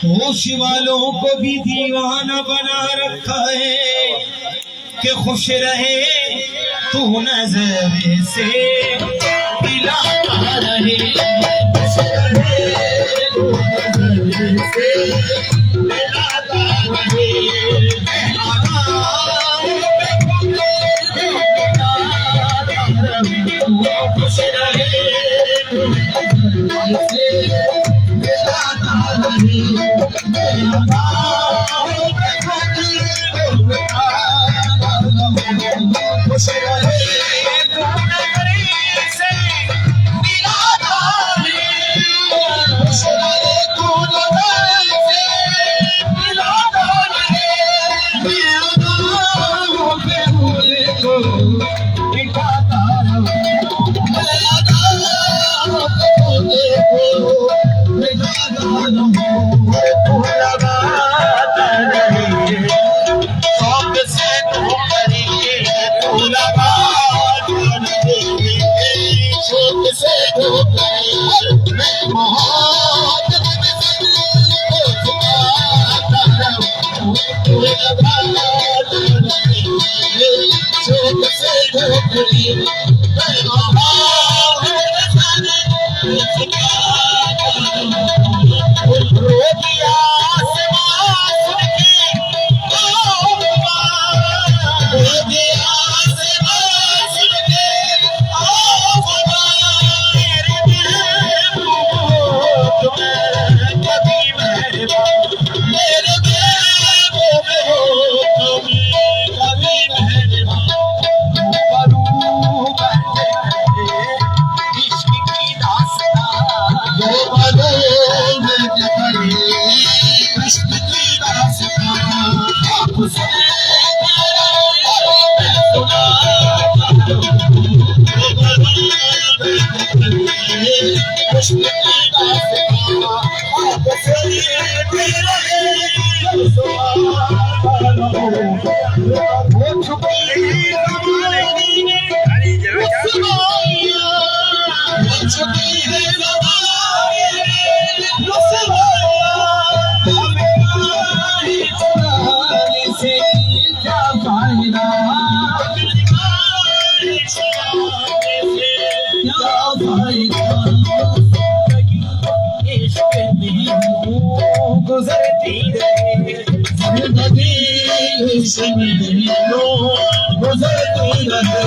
होश वालों को भी दीवाना बना रखा है कि खुश रहे तू नजर से मिलाता रहे, खुश रहे तू नजर से मिलाता रहे। खुश रहे तू नजर से गुजरती रहे जिंदगी गुजरती रहे।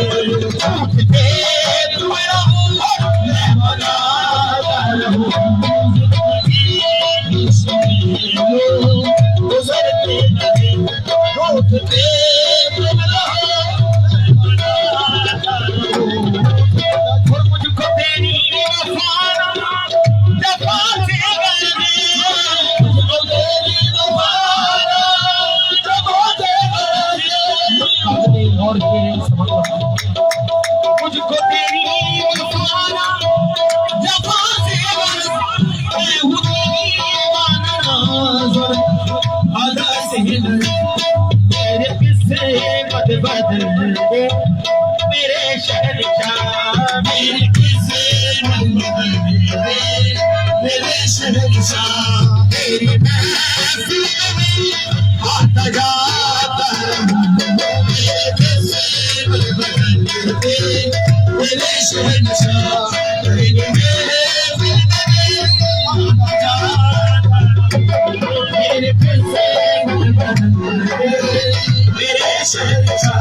मुझको तेरी मेरे किस्से मत बदल दे मेरे शहंशाह, मेरे किस्से मत बदल दे मेरे शहंशाह। तेरी महफिल में आता जाता मेरे किस्से मत बदल दे मेरे शहंशाह। तेरी महफिल में आता जाता मेरे किस्से मत बदल दे मेरे शहंशाह।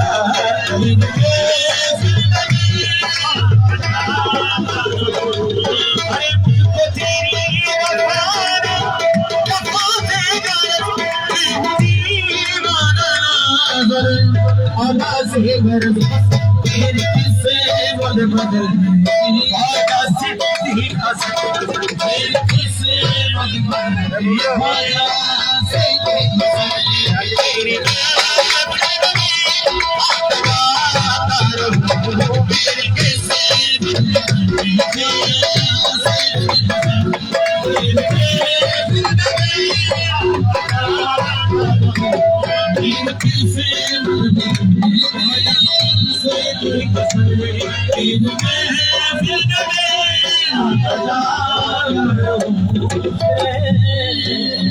तेरे किस्से बदल बदल आजा सिद्धि असर तेरे किस्से बदल बदल आजा सिद्धि असर तेरे किस्से खुश रहे